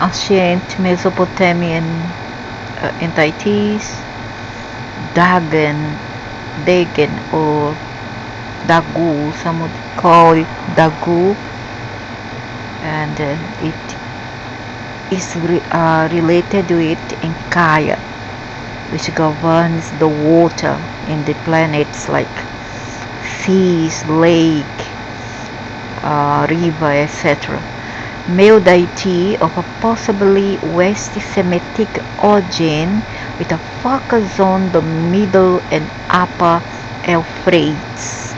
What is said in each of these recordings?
ancient Mesopotamian entities, DAGAN, DAGAN or DAGU, some would call it DAGU, and it is related with Enkaya, which governs the water in the planets like seas, lake, river, etc. Male deity of a possibly West Semitic origin with a focus on the middle and upper Euphrates,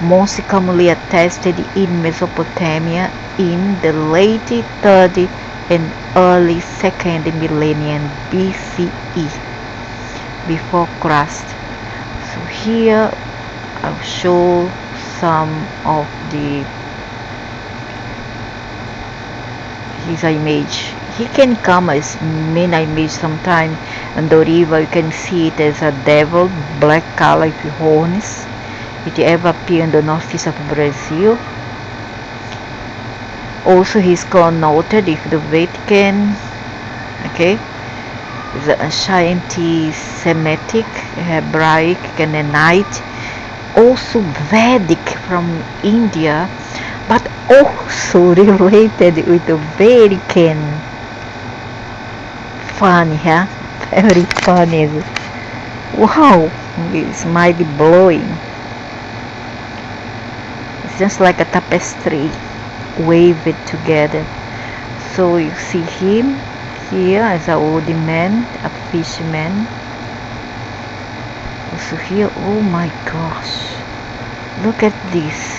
most commonly attested in Mesopotamia in the late 3rd and early 2nd millennium BCE, before Christ. So here I'll show some of his image. He can come as main image sometime on the river. You can see it as a devil, black color with horns. It ever appear in the northeast of Brazil. Also he is connoted with the Vatican, okay, the ancient Semitic, Hebraic, Canaanite, also Vedic from India, but also related with the Vatican. Funny, huh? Very funny. Wow, it's mind blowing. It's just like a tapestry waved together. So you see him here as an old man, a fisherman. Also here, oh my gosh, look at this.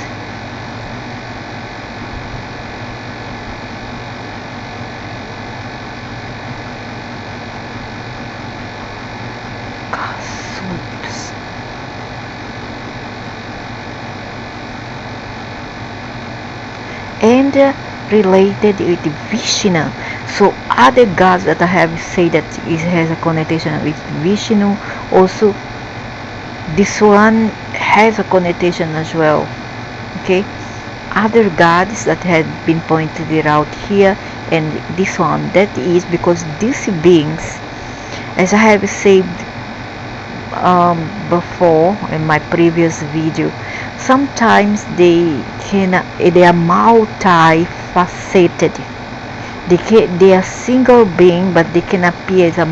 And related with Vishnu. So other gods that I have said that it has a connotation with Vishnu, also this one has a connotation as well. Okay, other gods that had been pointed out here, and this one, that is because these beings, as I have said before in my previous video, sometimes they are multifaceted. They are single being, but they can appear as a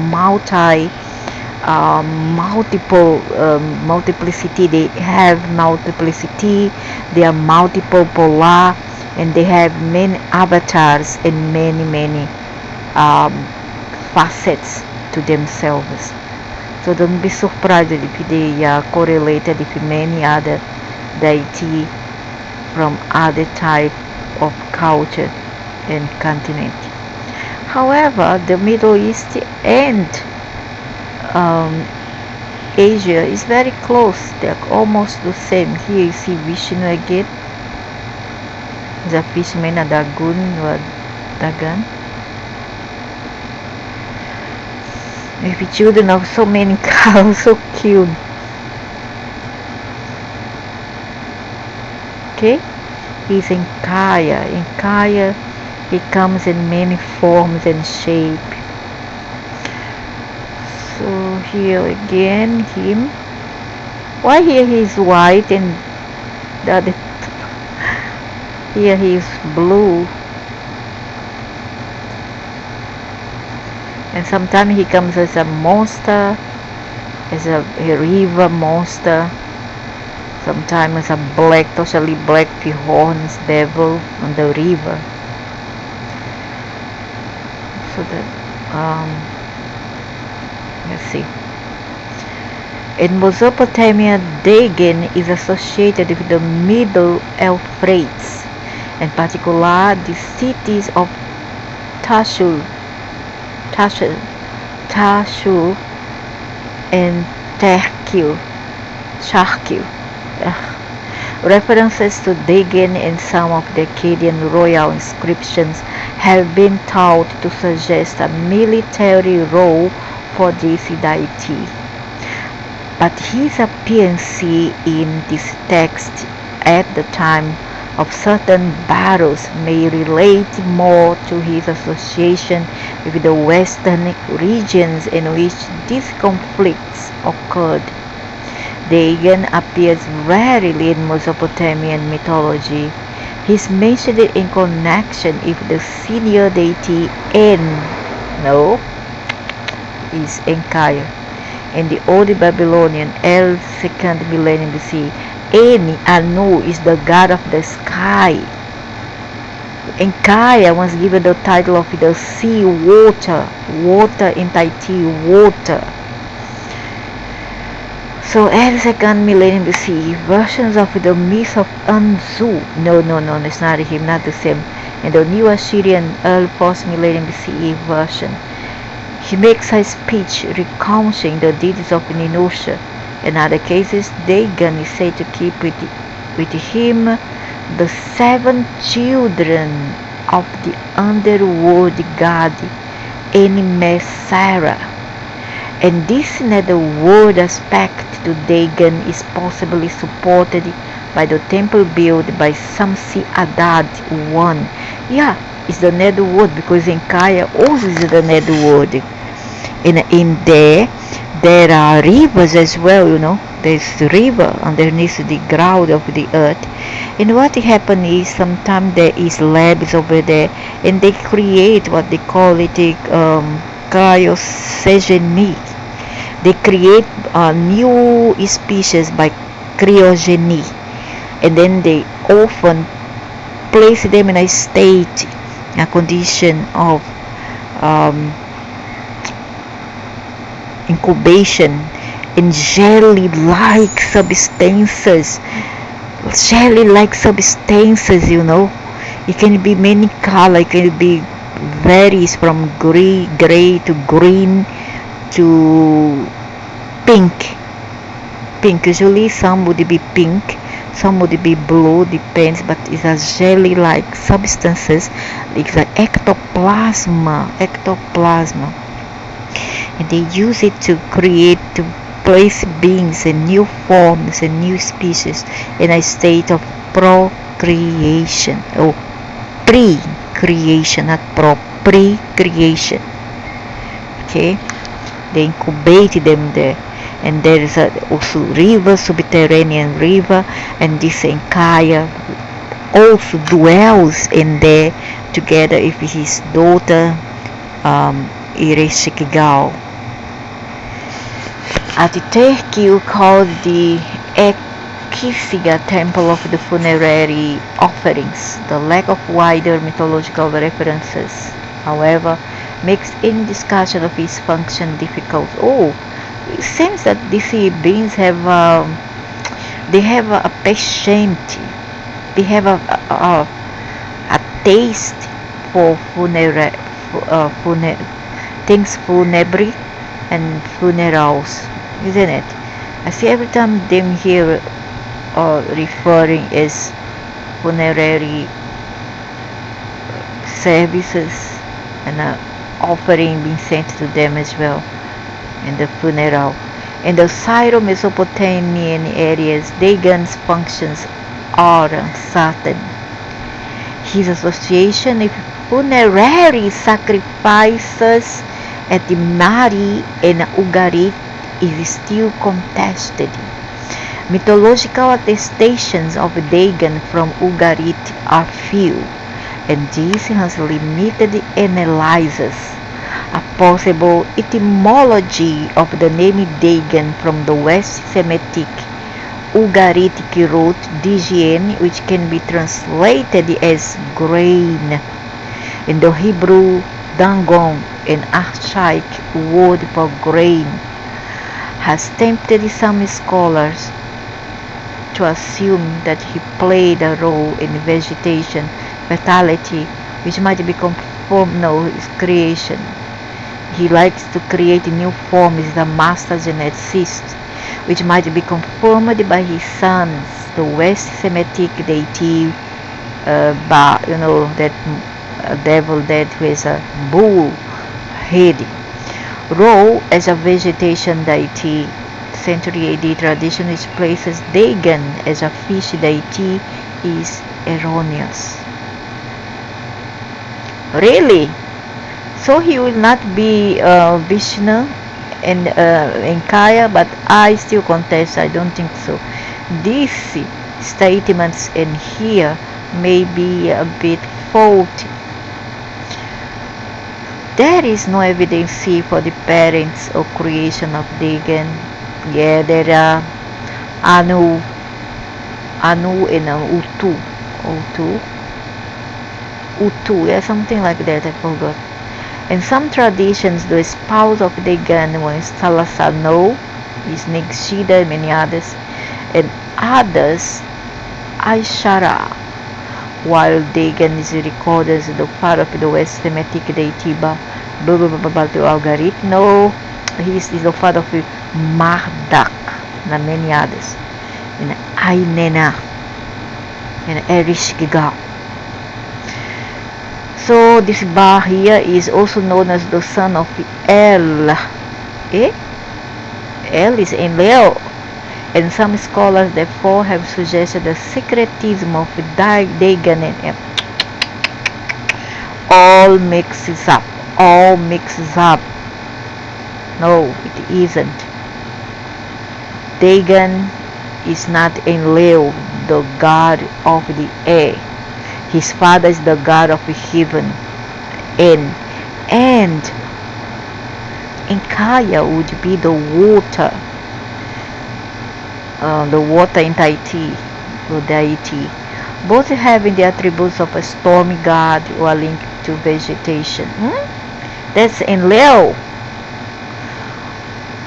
multiplicity. They have multiplicity. They are multiple polar, and they have many avatars and many facets to themselves. So don't be surprised if they are correlated with many other deity from other type of culture and continent. However, the Middle East and Asia is very close. They are almost the same. Here you see Vishnu again, the fisherman, a DAGUN or DAGAN. Maybe children of so many colors, so cute. Okay, he's in Kaya. In Kaya, he comes in many forms and shape. So here again, him. Why here he is white and the other here he is blue? And sometimes he comes as a monster, as a river monster. Sometimes as a black, totally black with horns devil on the river. So that let's see. In Mesopotamia, Dagan is associated with the Middle Euphrates, in particular the cities of Tashur and Charkil. References to Dagan in some of the Akkadian royal inscriptions have been thought to suggest a military role for this deity, but his appearance in this text at the time of certain battles may relate more to his association with the western regions in which these conflicts occurred. Dagon appears rarely in Mesopotamian mythology. He is mentioned in connection with the senior deity En, no, is Enkaya. In the Old Babylonian, El 2nd millennium BC, Anu is the god of the sky. Enkaya was given the title of the sea water, water in Tahiti, water. So, El 2nd millennium BC, versions of the myth of Anzu. No, it's not him, not the same. In the New Assyrian early 4th millennium BCE version, he makes a speech recounting the deeds of Ninusha. In other cases, Dagon is said to keep with him the 7 children of the underworld god Enimesara. And this netherworld aspect to Dagon is possibly supported by the temple built by Samsi Adad I. Yeah, it's the netherworld because Enkaya also is the netherworld. In there are rivers as well, there's a river underneath the ground of the earth. And what happened is sometimes there is labs over there and they create what they call it cryogeny. They create new species by cryogeny, and then they often place them in a condition of incubation in jelly-like substances. It can be many color. It can be varies from gray to green to pink. Usually some would be pink, some would be blue, depends, but it's a jelly-like substances. It's an ectoplasm, and they use it to place beings in new forms and new species in a state of procreation or pre-creation, not pre-creation. Okay, they incubate them there, and there is also river, subterranean river, and this Enkaya also dwells in there together with his daughter Ireshikigal. At Turkey, called the Ekisiga temple of the funerary offerings. The lack of wider mythological references, however, makes any discussion of its function difficult. It seems that these beings have a patience, they have a taste for things funerary and funerals, isn't it? I see every time them here referring as funerary services and offering being sent to them as well in the funeral. In the Syro-Mesopotamian areas, Dagon's functions are uncertain. His association with funerary sacrifices at the Mari and Ugarit is still contested. Mythological attestations of Dagon from Ugarit are few, and this has limited analysis. A possible etymology of the name Dagon from the West Semitic Ugaritic root DGN, which can be translated as grain. In the Hebrew, Dagon, an archaic word for grain, has tempted some scholars to assume that he played a role in vegetation fertility, which might be his creation. He likes to create new forms as a master geneticist, which might be confirmed by his sons, the West Semitic deity that devil that who is a bull head. Ra as a vegetation deity, century AD tradition which places Dagon as a fish deity is erroneous. Really? So he will not be Vishnu and Kaya, but I still contest. I don't think so. These statements in here may be a bit faulty. There is no evidence for the parents or creation of Dagan. Yeah, there are Anu and Utu, yeah, something like that. I forgot. In some traditions, the spouse of Dagan was Talasano, is Nigshida, and many others, and others Aishara, while Dagan is recorded as the father of the West Semitic deity to Algarit. No, he is the father of Marduk and many others, and Ainena and Erishkigal. So this Ba here is also known as the son of El. El is in Leo. And some scholars therefore have suggested the syncretism of Dagan and all mixes up. No, it isn't. Dagan is not in Leo, the god of the air. His father is the god of heaven, and Kaya would be the water entity or deity, both having the attributes of a stormy god or linked to vegetation. That's in Leo.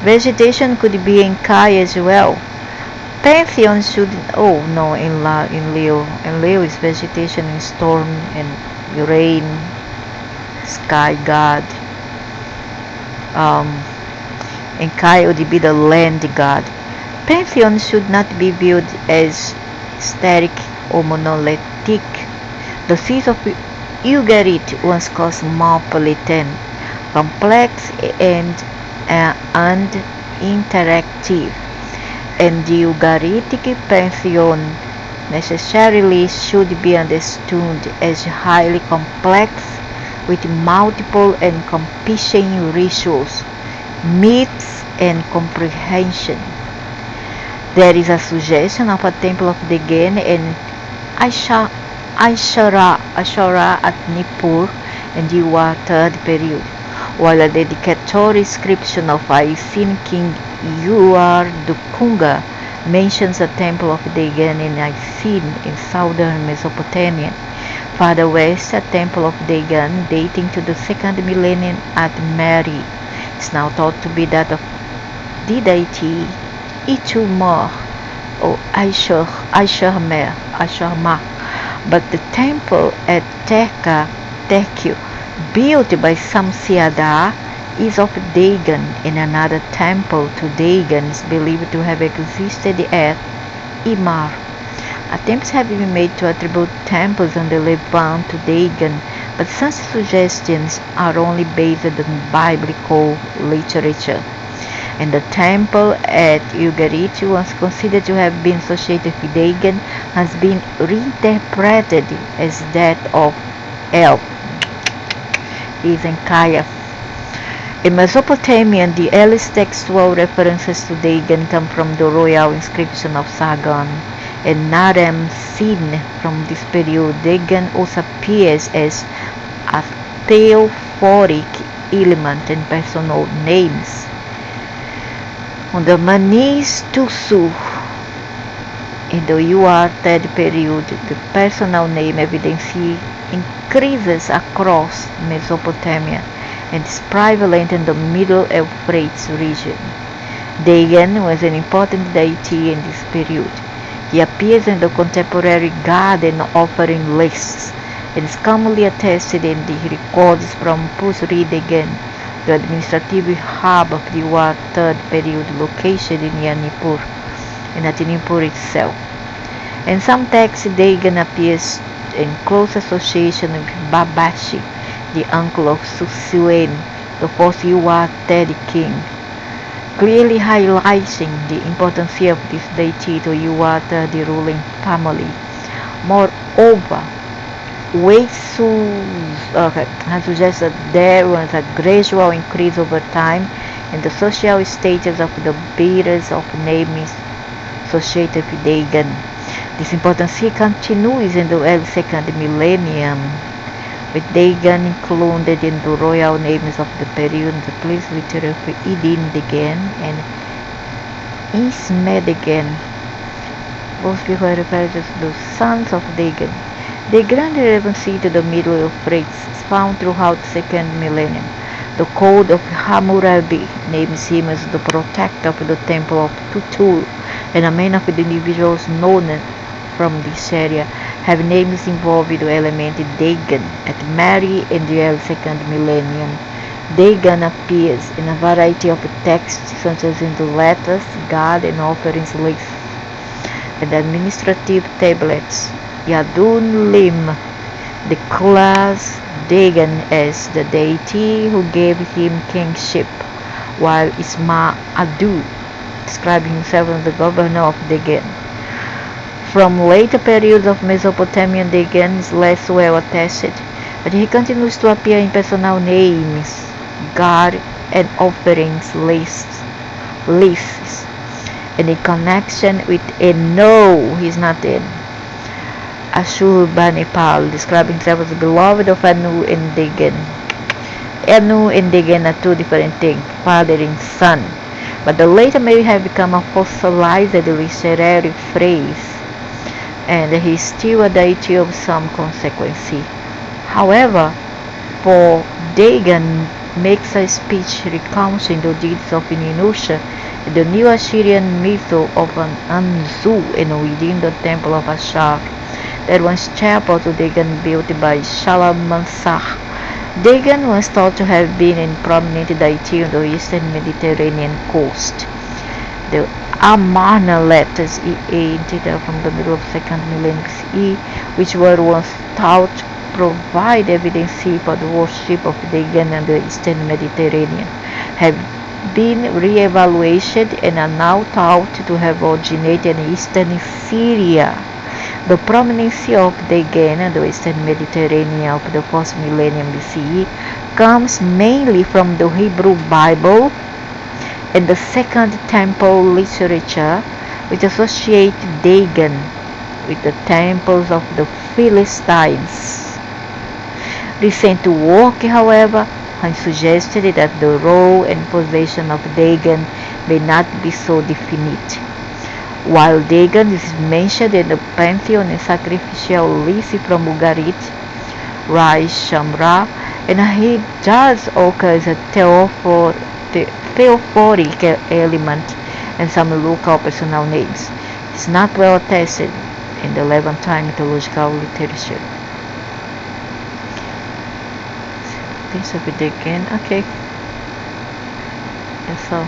Vegetation could be in Kaya as well. Pantheon should in Leo. In Leo is vegetation in storm and rain, sky god. And Kai would be the land god. Pantheon should not be viewed as static or monolithic. The seeds of Ugarit once cosmopolitan, complex and interactive. And the Ugaritic pantheon necessarily should be understood as highly complex with multiple and competing rituals, myths, and comprehension. There is a suggestion of a temple of Dagan and Ashara at Nippur in the third period, while a dedicatory inscription of Isin king Dukunga mentions a temple of Dagan in Isin in southern Mesopotamia. Farther west, a temple of Dagan dating to the 2nd millennium at Mari is now thought to be that of the deity Itumar or Aishahma. But the temple at Teku, built by Samsiada, is of Dagan, and another temple to Dagan is believed to have existed at Imar. Attempts have been made to attribute temples on the Levant to Dagan, but such suggestions are only based on biblical literature. And the temple at Ugarit, once considered to have been associated with Dagan, has been reinterpreted as that of El, is in Kaya. In Mesopotamian, the earliest textual references to Dagan come from the royal inscription of Sargon and Narem Sin. From this period, Dagan also appears as a theophoric element in personal names. On the Manis Tusu, in the third period, the personal name evidence increases across Mesopotamia and is prevalent in the Middle Euphrates region. Dagan was an important deity in this period. He appears in the contemporary garden offering lists and is commonly attested in the records from Pusri Dagan, the administrative hub of the third period located near Nippur and at Nippur itself. In some texts, Dagan appears in close association with Babashi, the uncle of Susuen, the fourth third king, clearly highlighting the importance of this deity to the ruling family. Moreover, has suggested that there was a gradual increase over time in the social status of the bearers of names associated with Dagan. This importance continues in the early second millennium, with Dagan included in the royal names of the period. The place literally for Idin Dagan and Ismedagan, both were referred as the sons of Dagan. The grand relevancy to the Middle Euphrates is found throughout the second millennium. The Code of Hammurabi names him as the protector of the Temple of Tutul, and many of the individuals known from this area have names involving the element Dagan. At Mary in the early second millennium, Dagan appears in a variety of texts, such as in the letters, God and offerings lists, and administrative tablets. Yadun Lim declares Dagan as the deity who gave him kingship, while Isma Adu describing himself as the governor of Dagan. From later periods of Mesopotamian, Dagan is less well attested, but he continues to appear in personal names, God and offerings lists, and in connection with Eno, he's not in Ashurbanipal, describing himself as the beloved of Anu and Dagan. Anu and Dagan are two different things, father and son, but the latter may have become a fossilized literary phrase, and he is still a deity of some consequence. However, for Dagan makes a speech recounting the deeds of Ninusha in the New Assyrian myth of an Anzu and within the temple of Ashar. There was chapel to Dagan built by Shalmaneser. Dagan was thought to have been a prominent deity on the eastern Mediterranean coast. The Amarna letters dated from the middle of 2nd millennium CE, which were once thought to provide evidence for the worship of Dagan in the eastern Mediterranean, have been re-evaluated and are now thought to have originated in eastern Syria. The prominence of Dagan in the eastern Mediterranean of the 4th millennium BCE comes mainly from the Hebrew Bible and the Second Temple literature, which associate Dagan with the temples of the Philistines. Recent work, however, has suggested that the role and position of Dagan may not be so definite. While Dagan is mentioned in the pantheon and sacrificial list from Ugarit, Rai Shamra, and he does occur as a theophoric element and some local personal names. It's not well attested in the Levantine mythological literature. Things of Dagan, okay. That's all.